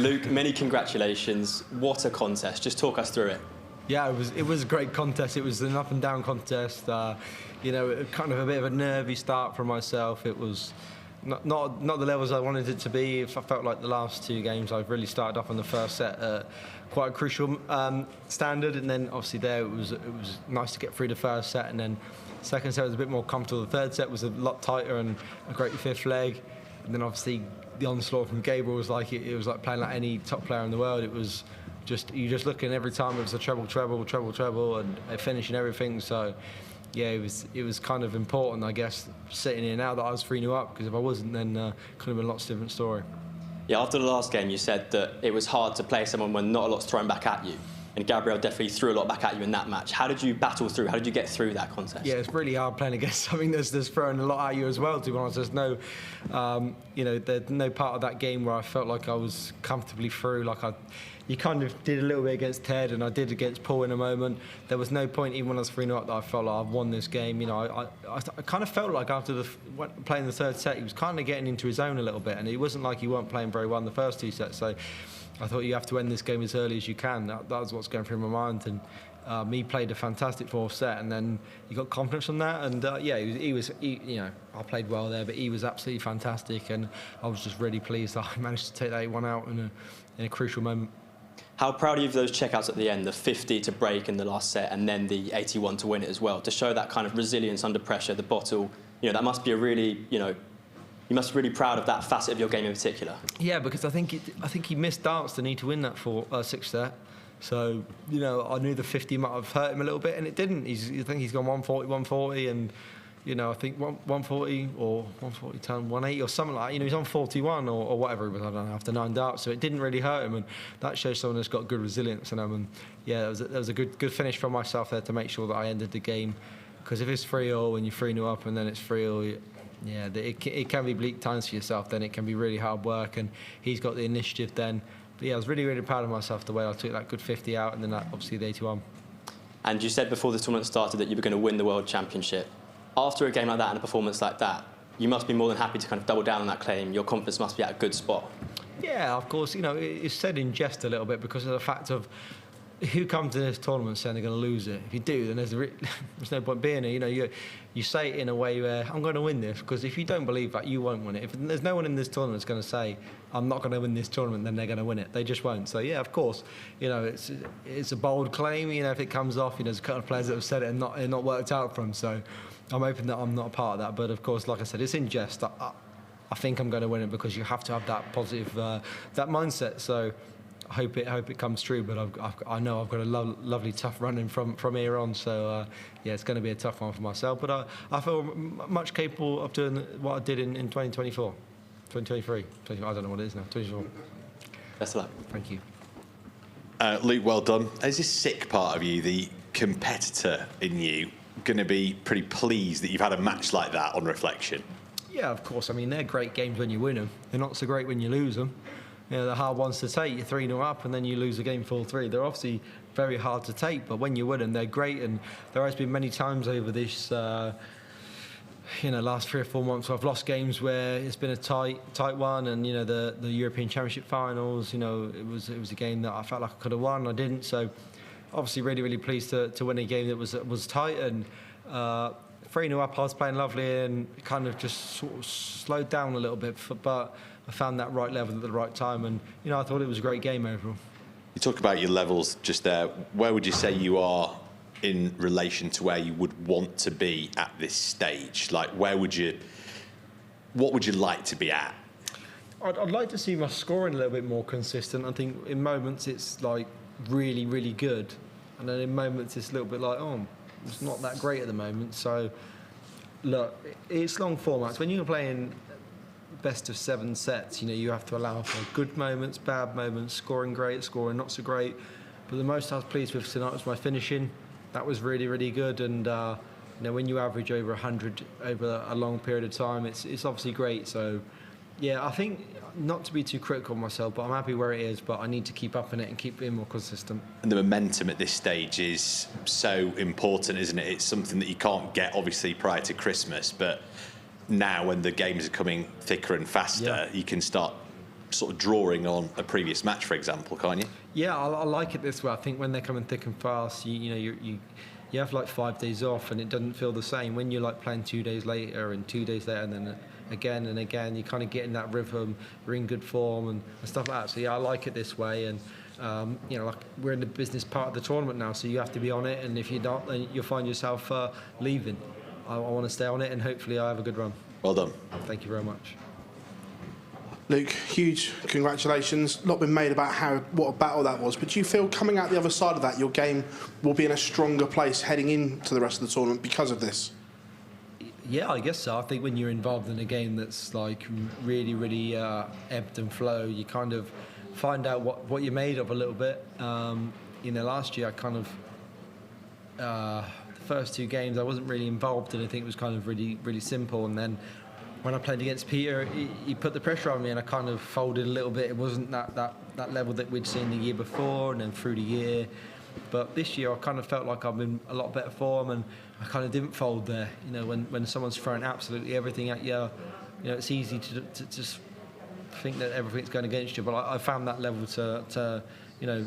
Luke, many congratulations. What a contest. Just talk us through it. Yeah, it was a great contest. It was an up and down contest. You know, kind of a bit of a nervy start for myself. It was not the levels I wanted it to be. I felt like the last two games I've really started off on the first set at quite a crucial standard, and then obviously there it was nice to get through the first set, and then second set was a bit more comfortable. The third set was a lot tighter and a great fifth leg, and then obviously the onslaught from Gabriel was like it was like playing like any top player in the world. It was you just looking every time it was a treble, and finishing everything. So yeah, it was kind of important, I guess, sitting here now that I was 3-0 up, because if I wasn't, then could have been a lot different story. Yeah, after the last game, you said that it was hard to play someone when not a lot's thrown back at you. And Gabriel definitely threw a lot back at you in that match. How did you battle through? How did you get through that contest? Yeah, it's really hard playing against something that's throwing a lot at you as well, to be honest. There's no, you know, there's no part of that game where I felt like I was comfortably through. Like you kind of did a little bit against Ted, and I did against Paul in a moment. There was no point, even when I was 3-0 up, that I felt like I've won this game. You know, I kind of felt like after playing the third set, he was kind of getting into his own a little bit, and it wasn't like he weren't playing very well in the first two sets. So I thought you have to end this game as early as you can. That was what's going through my mind. And he played a fantastic fourth set, and then he got confidence from that. And yeah, he was you know, I played well there, but he was absolutely fantastic, and I was just really pleased that I managed to take that 8-1 out in a crucial moment. How proud are you of those checkouts at the end, the 50 to break in the last set, and then the 81 to win it as well, to show that kind of resilience under pressure, the bottle? You know, that must be a really, you know, you must be really proud of that facet of your game in particular. Yeah, because I think he missed darts to need to win that sixth set. So, you know, I knew the 50 might have hurt him a little bit, and it didn't. I think he's gone 140, 140, and, you know, I think 140 or 140 turn 180 or something like that. You know, he's on 41 or whatever, but I don't know, after 9 darts, so it didn't really hurt him, and that shows someone that's got good resilience in him. And yeah, there was a good finish from myself there to make sure that I ended the game, because if it's 3-0 and you're 3-0 up and then it's 3-0, yeah, it can be bleak times for yourself. Then it can be really hard work, and he's got the initiative then. But yeah, I was really, really proud of myself the way I took that good 50 out, and then obviously the 81. And you said before the tournament started that you were going to win the World Championship. After a game like that and a performance like that, you must be more than happy to kind of double down on that claim. Your confidence must be at a good spot. Yeah, of course. You know, it's said in jest a little bit because of the fact of who comes to this tournament saying they're going to lose it. If you do, then there's no point being here. You know, you say it in a way where I'm going to win this, because if you don't believe that, you won't win it. If there's no one in this tournament that's going to say I'm not going to win this tournament, then they're going to win it. They just won't. So yeah, of course, you know, it's a bold claim. You know, if it comes off, you know, there's a couple of players that have said it and not worked out for them. So I'm hoping that I'm not a part of that. But of course, like I said, it's in jest. I think I'm going to win it, because you have to have that positive that mindset. So I hope it comes true, but I know I've got a lovely tough running from here on. So yeah, it's going to be a tough one for myself. But I feel much capable of doing what I did in 2024, 2023. I don't know what it is now. 24. Best of luck. Thank you. Luke, well done. Is this sick part of you, the competitor in you, going to be pretty pleased that you've had a match like that on reflection? Yeah, of course. I mean, they're great games when you win them. They're not so great when you lose them. You know, they're hard ones to take. You're 3-0 up and then you lose a game 4-3. They're obviously very hard to take, but when you win them, they're great. And there has been many times over this, you know, last 3 or 4 months where I've lost games where it's been a tight one. And you know, the European Championship finals, you know, it was a game that I felt like I could have won. I didn't. So obviously, really, really pleased to win a game that was tight. And 3-0 up, I was playing lovely and kind of just sort of slowed down a little bit, but I found that right level at the right time, and you know, I thought it was a great game overall. You talk about your levels just there. Where would you say you are in relation to where you would want to be at this stage? Like, what would you like to be at? I'd like to see my scoring a little bit more consistent. I think in moments it's like really, really good, and then in moments it's a little bit like, oh, it's not that great at the moment. So look, it's long formats. When you're playing best of 7 sets, you know, you have to allow for good moments, bad moments, scoring great, scoring not so great. But the most I was pleased with tonight was my finishing. That was really, really good. And you know, when you average over 100 over a long period of time, it's obviously great. So yeah, I think not to be too critical of myself, but I'm happy where it is, but I need to keep up in it and keep being more consistent. And the momentum at this stage is so important, isn't it? It's something that you can't get obviously prior to Christmas, but now when the games are coming thicker and faster, you can start sort of drawing on a previous match, for example, can't you? Yeah, I like it this way. I think when they're coming thick and fast, you have like 5 days off, and it doesn't feel the same when you're like playing 2 days later and 2 days later, and then again and again. You kind of get in that rhythm. You're in good form and stuff like that. So yeah, I like it this way. And like we're in the business part of the tournament now, so you have to be on it. And if you're not, then you'll find yourself leaving. I want to stay on it, and hopefully I have a good run. Well done. Thank you very much. Luke, huge congratulations. A lot been made about what a battle that was, but do you feel coming out the other side of that, your game will be in a stronger place heading into the rest of the tournament because of this? Yeah, I guess so. I think when you're involved in a game that's like really ebbed and flow, you kind of find out what you're made of a little bit. Last year I kind of the first 2 games I wasn't really involved in. I think it was kind of really simple, and then when I played against Peter, he put the pressure on me, and I kind of folded a little bit. It wasn't that level that we'd seen the year before, and then through the year. But this year, I kind of felt like I've been a lot better form, and I kind of didn't fold there. When someone's throwing absolutely everything at you, it's easy to just think that everything's going against you. But I found that level to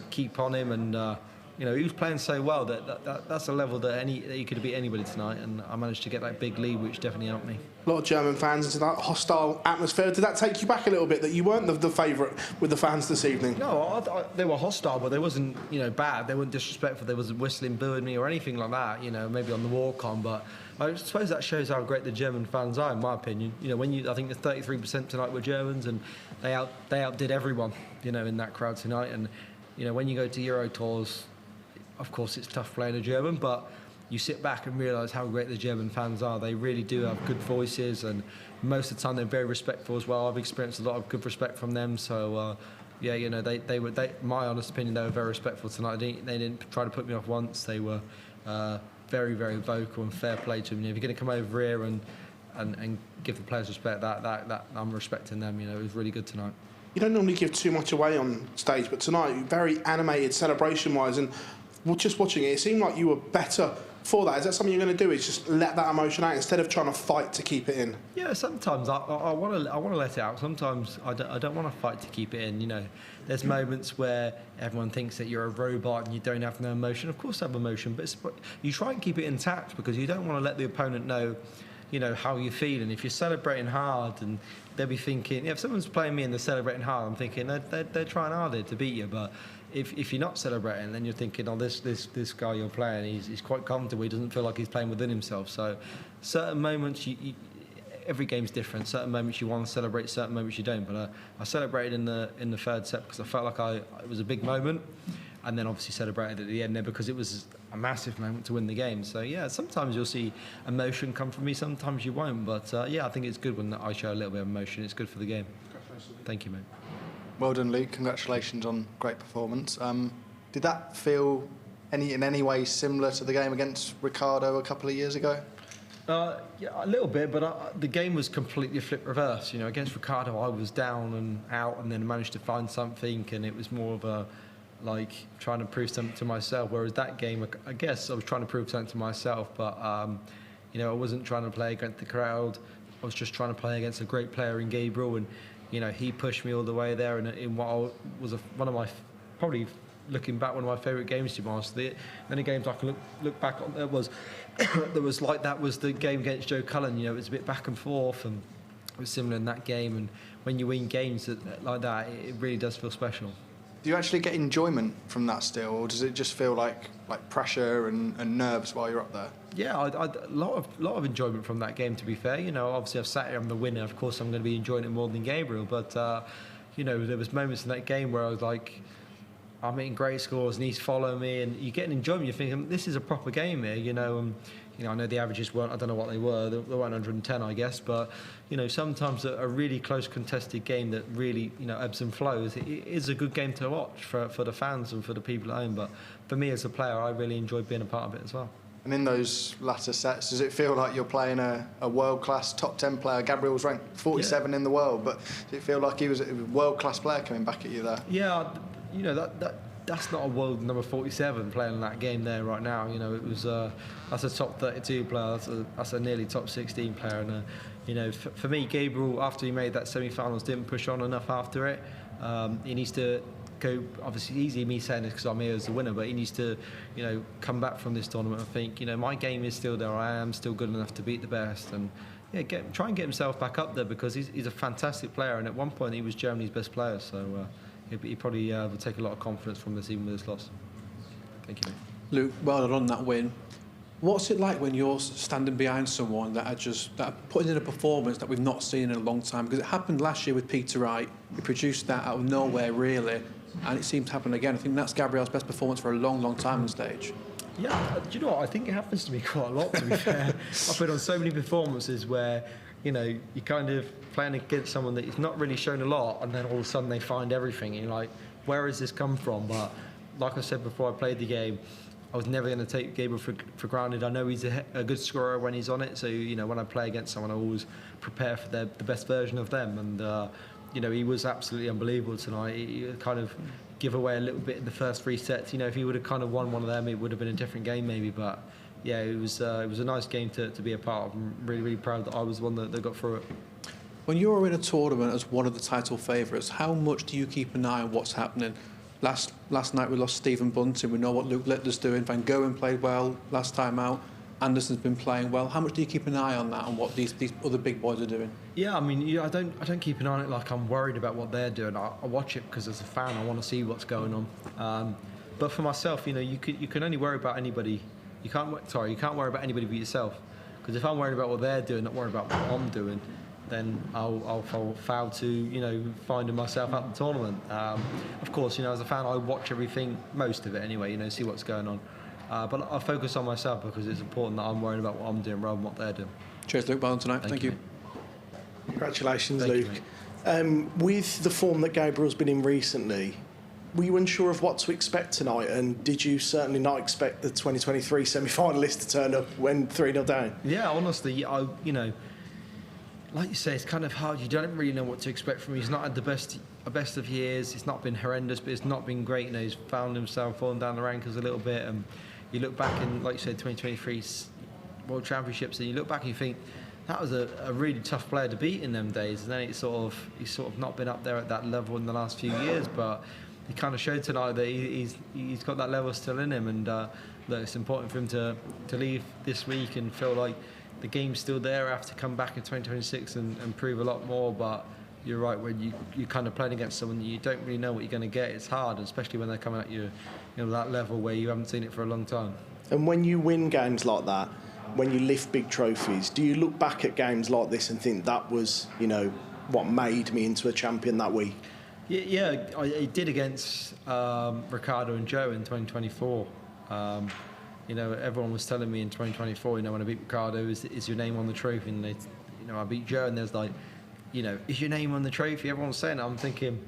keep on him, and he was playing so well that's a level that he could beat anybody tonight, and I managed to get that big lead, which definitely helped me. A lot of German fans into that hostile atmosphere. Did that take you back a little bit, that you weren't the favourite with the fans this evening? No, they were hostile, but they wasn't bad. They weren't disrespectful. They wasn't whistling, booing me or anything like that. Maybe on the walk-on, but I suppose that shows how great the German fans are, in my opinion. I think the 33% tonight were Germans, and they outdid everyone, in that crowd tonight. And when you go to Euro tours, of course it's tough playing a German, but you sit back and realise how great the German fans are. They really do have good voices, and most of the time they're very respectful as well. I've experienced a lot of good respect from them. So they were. My honest opinion, they were very respectful tonight. They didn't try to put me off once. They were very vocal, and fair play to them. If you're going to come over here and give the players respect, that I'm respecting them. It was really good tonight. You don't normally give too much away on stage, but tonight, very animated celebration-wise, and just watching it, it seemed like you were better for that. Is that something you're going to do, is just let that emotion out instead of trying to fight to keep it in? Yeah, sometimes I want to let it out. Sometimes I don't want to fight to keep it in. There's moments where everyone thinks that you're a robot and you don't have no emotion. Of course I have emotion, but you try and keep it intact, because you don't want to let the opponent know how you're feeling. If you're celebrating hard, and they'll be thinking, if someone's playing me and they're celebrating hard, I'm thinking they're trying harder to beat you. But if you're not celebrating, then you're thinking, this guy you're playing, he's quite comfortable. He doesn't feel like he's playing within himself. So certain moments, every game's different. Certain moments you want to celebrate, certain moments you don't. But I celebrated in the third set because I felt like it was a big moment, and then obviously celebrated at the end there because it was a massive moment to win the game. So yeah, sometimes you'll see emotion come from me, sometimes you won't. But I think it's good when I show a little bit of emotion. It's good for the game. Thank you, mate. Well done, Luke. Congratulations on great performance. Did that feel in any way similar to the game against Ricardo a couple of years ago? Yeah, a little bit, but the game was completely flip reverse. Against Ricardo, I was down and out, and then managed to find something, and it was more of a trying to prove something to myself. Whereas that game, I guess I was trying to prove something to myself, but I wasn't trying to play against the crowd. I was just trying to play against a great player in Gabriel, and he pushed me all the way there, and in what was one of my, probably looking back, one of my favourite games, to be honest. The only games I can look back on was that was the game against Joe Cullen. It was a bit back and forth, and it was similar in that game. And when you win games like that, it really does feel special. Do you actually get enjoyment from that still, or does it just feel like pressure and nerves while you're up there? Yeah, a lot of enjoyment from that game, to be fair. Obviously I've sat here, I'm the winner. Of course I'm going to be enjoying it more than Gabriel. But, there was moments in that game where I was like, I'm hitting great scores and he's following me, and you get an enjoyment. You're thinking, this is a proper game here, I know the averages weren't, I don't know what they were. They weren't 110, I guess. But, sometimes a really close contested game that really, ebbs and flows, it is a good game to watch for the fans and for the people at home. But for me as a player, I really enjoyed being a part of it as well. And in those latter sets, does it feel like you're playing a world-class top 10 player? Gabriel's ranked 47 in the world, but does it feel like he was a world-class player coming back at you there? Yeah, that's not a world number 47 playing in that game there right now. You know, it was that's a top 32 player. That's a nearly top 16 player. And you know, for me, Gabriel, after he made that semi-finals, didn't push on enough after it. He needs to go. Obviously, easy me saying this because I'm here as the winner, but he needs to, you know, come back from this tournament and think, you know, my game is still there. I am still good enough to beat the best, and yeah, try and get himself back up there because he's a fantastic player, and at one point he was Germany's best player. So he probably will take a lot of confidence from this, even with this loss. Thank you, mate. Luke, well done on that win. What's it like when you're standing behind someone that are putting in a performance that we've not seen in a long time? Because it happened last year with Peter Wright. He produced that out of nowhere, really, and it seems to happen again. I think that's Gabriel's best performance for a long, long time on stage. Yeah, do you know what? I think it happens to me quite a lot, to be fair. I've been on so many performances where, you know, you're kind of playing against someone that is not really shown a lot, and then all of a sudden they find everything, and you're like, where has this come from? But like I said before I played the game, I was never going to take Gabriel for granted. I know he's a good scorer when he's on it, so, you know, when I play against someone, I always prepare for the best version of them. And, you know, he was absolutely unbelievable tonight. He kind of give away a little bit in the first 3 sets. You know, if he would have kind of won one of them, it would have been a different game maybe. But, yeah, it was a nice game to be a part of. I'm really, really proud that I was the one that got through it. When you're in a tournament as one of the title favourites, how much do you keep an eye on what's happening? Last night we lost Stephen Bunting. We know what Luke Littler's doing. Van Gogh played well last time out. Anderson's been playing well. How much do you keep an eye on that and what these other big boys are doing? Yeah, I mean, I don't keep an eye on it like I'm worried about what they're doing. I watch it because as a fan, I want to see what's going on. But for myself, you know, you can only worry about anybody. You can't worry about anybody but yourself. Because if I'm worried about what they're doing, not worried about what I'm doing, then I'll fail to, you know, finding myself at the tournament. Of course, you know, as a fan, I watch everything, most of it anyway, you know, see what's going on. But I focus on myself because it's important that I'm worried about what I'm doing rather than what they're doing. Cheers, Luke. Well done tonight. Thank you. Congratulations, Thank Luke. You, with the form that Gabriel's been in recently, were you unsure of what to expect tonight? And did you certainly not expect the 2023 semi-finalist to turn up when 3-0 down? Yeah, honestly, you know, like you say, it's kind of hard. You don't really know what to expect from him. He's not had the best of years. It's not been horrendous, but it's not been great. You know, he's found himself falling down the rankings a little bit. And you look back in, like you said, 2023 World Championships, and you look back and you think that was a really tough player to beat in them days. And then he's sort of not been up there at that level in the last few years. But he kind of showed tonight that he's got that level still in him. And that it's important for him to leave this week and feel like the game's still there. I have to come back in 2026 and prove a lot more. But you're right, when you kind of playing against someone you don't really know what you're going to get, it's hard, especially when they're coming at you, you know, that level where you haven't seen it for a long time. And when you win games like that, when you lift big trophies, do you look back at games like this and think that was, you know, what made me into a champion that week? Yeah, I did against Ricardo and Joe in 2024. You know, everyone was telling me in 2024, you know, when I beat Ricardo, is your name on the trophy? And I beat Joe, and there's like, you know, is your name on the trophy? Everyone's saying it. I'm thinking,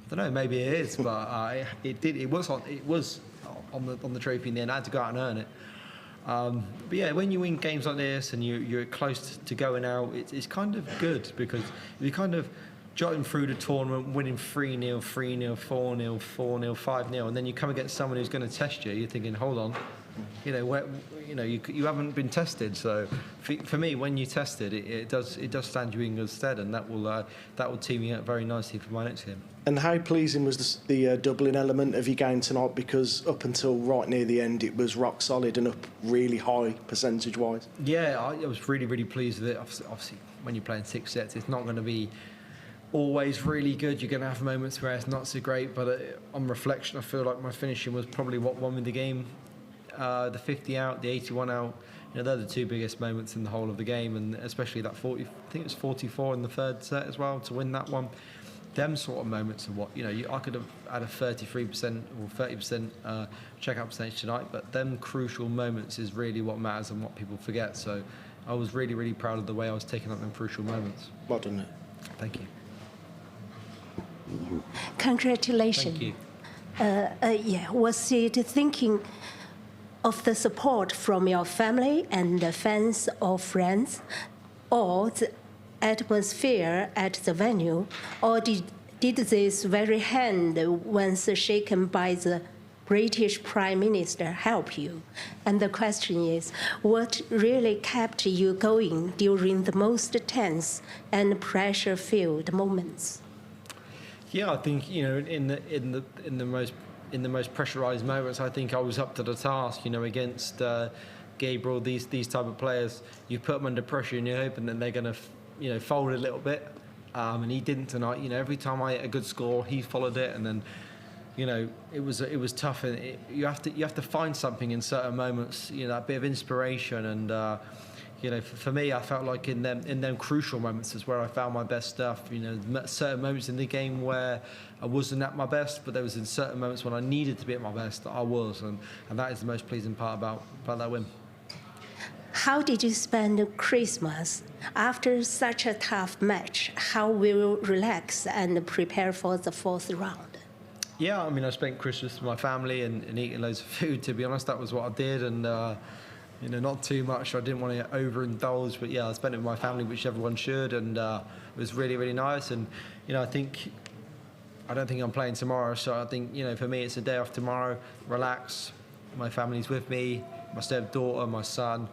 I don't know, maybe it is, but it was on the trophy in the end. I had to go out and earn it. But yeah, when you win games like this and you're close to going out, it's kind of good because you're kind of jotting through the tournament, winning 3-0, 3-0, 4-0, 4-0, 5-0, and then you come against someone who's going to test you. You're thinking, hold on, you haven't been tested. So for me, when you tested, it does stand you in good stead, and that will tee me up very nicely for my next game. And how pleasing was the doubling element of your game tonight? Because up until right near the end, it was rock solid and up really high percentage-wise. Yeah, I was really, really pleased with it. Obviously, when you're playing 6 sets, it's not going to be always really good. You're going to have moments where it's not so great, but on reflection, I feel like my finishing was probably what won me the game. The 50 out, the 81 out, you know, they're the two biggest moments in the whole of the game, and especially that 40, I think it was 44 in the third set as well, to win that one. Them sort of moments are what, you know, I could have had a 33% or 30% checkout percentage tonight, but them crucial moments is really what matters and what people forget. So I was really, really proud of the way I was taking up them crucial moments. Well done, mate. Thank you. Congratulations. Thank you. Was it thinking of the support from your family and the fans or friends, or the atmosphere at the venue, or did this very hand once shaken by the British Prime Minister help you? And the question is, what really kept you going during the most tense and pressure-filled moments? Yeah, I think in the most pressurised moments, I think I was up to the task. Against Gabriel, these type of players, you put them under pressure and you're hoping that they're going to fold a little bit. And he didn't tonight. Every time I hit a good score, he followed it, and then it was tough. And you have to find something in certain moments. That bit of inspiration. And for me, I felt like in them crucial moments is where I found my best stuff. Certain moments in the game where I wasn't at my best, but there was in certain moments when I needed to be at my best that I was, and that is the most pleasing part about that win. How did you spend Christmas? After such a tough match, how will you relax and prepare for the fourth round? Yeah, I spent Christmas with my family and eating loads of food, to be honest. That was what I did, and not too much. I didn't want to overindulge, but yeah, I spent it with my family, which everyone should, and it was really, really nice. And I don't think I'm playing tomorrow, so I think for me it's a day off tomorrow. Relax. My family's with me. My stepdaughter, my son,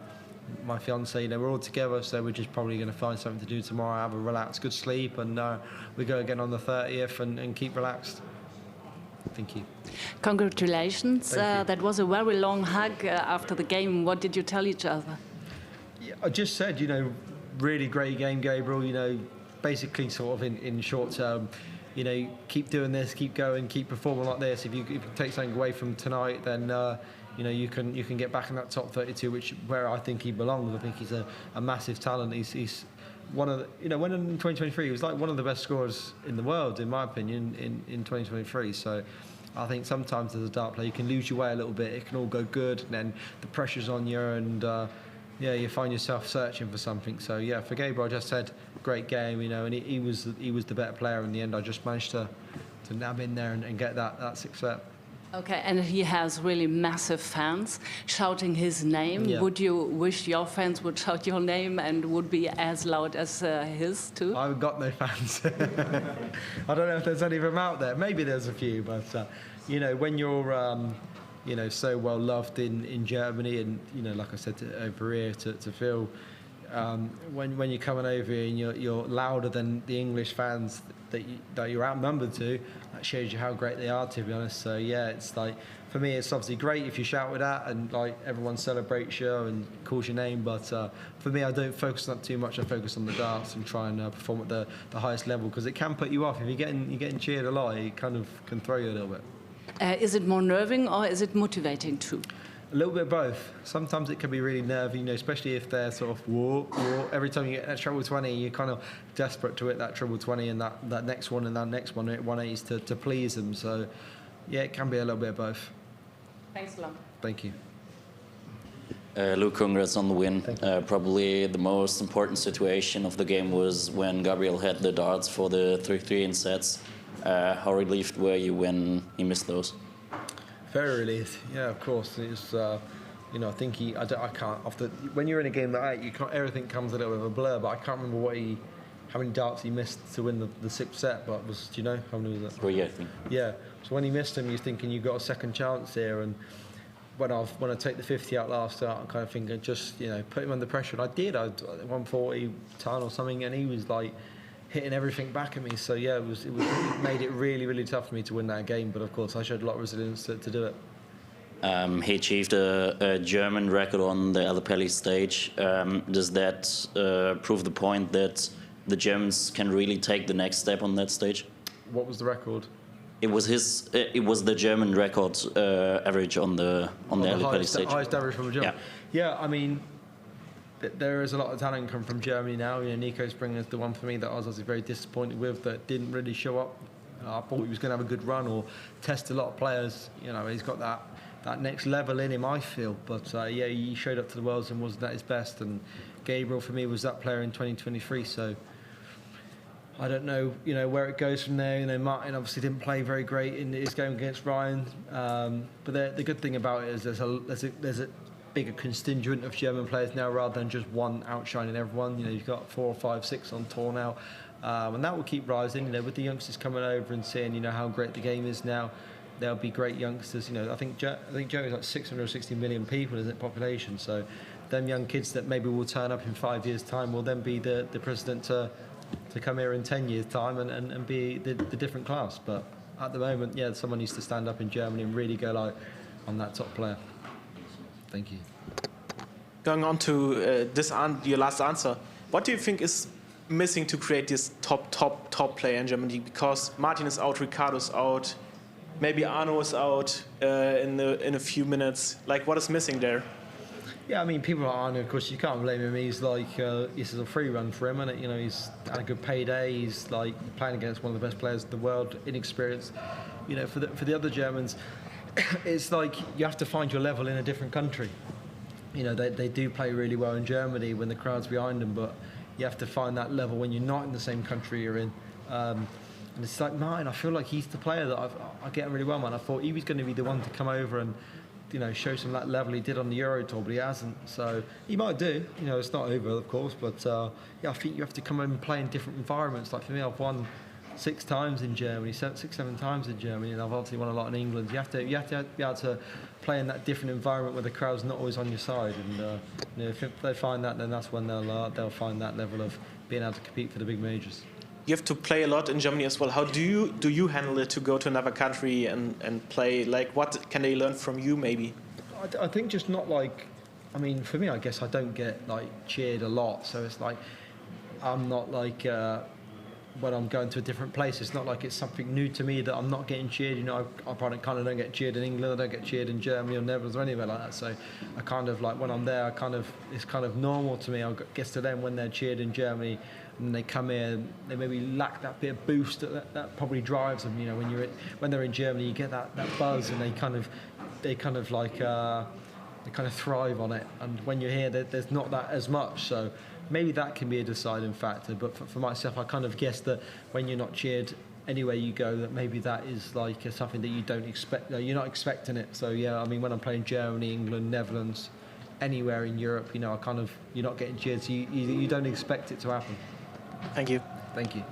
my fiance. We're all together, so we're just probably going to find something to do tomorrow. Have a relaxed, good sleep, and we go again on the 30th and keep relaxed. Thank you. Congratulations. Thank you. That was a very long hug after the game. What did you tell each other? Yeah, I just said, really great game, Gabriel. Basically sort of in short term, keep doing this, keep going, keep performing like this. If you take something away from tonight, then you can get back in that top 32, where I think he belongs. I think he's a massive talent. He's one of the, when in 2023 he was like one of the best scorers in the world, in my opinion, in 2023. So I think sometimes as a dart player you can lose your way a little bit. It can all go good, and then the pressure's on you, and you find yourself searching for something. So yeah, for Gabriel, I just said great game, and he was the better player in the end. I just managed to nab in there and get that success. Okay, and he has really massive fans shouting his name. Yeah. Would you wish your fans would shout your name and would be as loud as his too? I've got no fans. I don't know if there's any of them out there. Maybe there's a few, but when you're so well loved in Germany, and like I said over here to Phil, when you're coming over here and you're louder than the English fans that you're outnumbered to, that shows you how great they are, to be honest. So yeah, it's like, for me, it's obviously great if you shout with that and like everyone celebrates you and calls your name. But for me, I don't focus on that too much. I focus on the darts and try and perform at the highest level, because it can put you off if you're getting cheered a lot. It kind of can throw you a little bit. Is it more nerving or is it motivating too? A little bit of both. Sometimes it can be really nervy, especially if they're sort of whoa. Every time you get that treble 20, you're kind of desperate to hit that treble 20 and that next one and that next one at 180s to please them. So, yeah, it can be a little bit of both. Thanks a lot. Thank you. Luke, congrats on the win. Probably the most important situation of the game was when Gabriel had the darts for the 3-3 in sets. How relieved were you when he missed those? Very relieved. Yeah, of course. It's I think I can't. When you're in a game like that, everything comes a little bit of a blur. But I can't remember how many darts he missed to win the sixth set. But do you know how many was that? 3, I think. Yeah. So when he missed them, you're thinking you've got a second chance here. And when I take the 50 out last start, I'm kind of thinking just put him under pressure. And I did. I 140 ton or something, and he was like hitting everything back at me. So yeah, it made it really, really tough for me to win that game. But of course, I showed a lot of resilience to do it. He achieved a German record on the Alapelli stage. Does that prove the point that the Germans can really take the next step on that stage? What was the record? It was the German record average on the Alapelli stage. The highest average from a German. Yeah, I mean, there is a lot of talent come from Germany now. Nico Springer is the one for me that I was obviously very disappointed with, that didn't really show up. I thought he was going to have a good run or test a lot of players. He's got that next level in him, I feel. But he showed up to the Worlds and wasn't at his best. And Gabriel, for me, was that player in 2023. So I don't know, where it goes from there. Martin obviously didn't play very great in his game against Ryan. But the good thing about it is there's a bigger constituent of German players now, rather than just one outshining everyone. You've got 4 or 5, 6 on tour now, and that will keep rising. With the youngsters coming over and seeing how great the game is now, there'll be great youngsters. You know, I think Germany's like 660 million people, isn't it, population? So them young kids that maybe will turn up in 5 years' time will then be the president to come here in 10 years' time and be the different class. But at the moment, yeah, someone needs to stand up in Germany and really go like, I'm that top player. Thank you. Going on to your last answer, what do you think is missing to create this top player in Germany? Because Martin is out, Ricardo's out, maybe Arno is out in a few minutes. Like, what is missing there? Yeah, I mean, people like Arno, of course, you can't blame him. He's like, this is a free run for him, and you know, he's had a good payday. He's like playing against one of the best players in the world, inexperienced. You know, for the other Germans, it's like you have to find your level in a different country. You know, they do play really well in Germany when the crowd's behind them, but you have to find that level when you're not in the same country you're in. And it's like Martin, I feel like he's the player that I get on really well, man. I thought he was going to be the one to come over and, you know, show some of that level he did on the Euro Tour, but he hasn't. So he might do. You know, it's not over, of course, but yeah, I think you have to come over and play in different environments. Like for me, I've won 6 times in Germany, 7 times in Germany, and I've obviously won a lot in England. You have to be able to play in that different environment where the crowd's not always on your side. And you know, if they find that, then that's when they'll find that level of being able to compete for the big majors. You have to play a lot in Germany as well. How do you handle it to go to another country and play? Like, what can they learn from you, maybe? I think just not like, I mean, for me, I guess I don't get like cheered a lot, so it's like I'm not like when I'm going to a different place, it's not like it's something new to me that I'm not getting cheered. You know, I probably kind of don't get cheered in England, I don't get cheered in Germany or Netherlands or anywhere like that. So I kind of like when I'm there, it's kind of normal to me. I guess to them when they're cheered in Germany and they come here, they maybe lack that bit of boost that probably drives them. You know, when they're in Germany, you get that buzz and they kind of thrive on it. And when you're here, there's not that as much. So maybe that can be a deciding factor. But for myself, I kind of guess that when you're not cheered anywhere you go, that maybe that is like something that you don't expect. You're not expecting it. So yeah, I mean, when I'm playing Germany, England, Netherlands, anywhere in Europe, you know, you're not getting cheered, so you don't expect it to happen. Thank you. Thank you.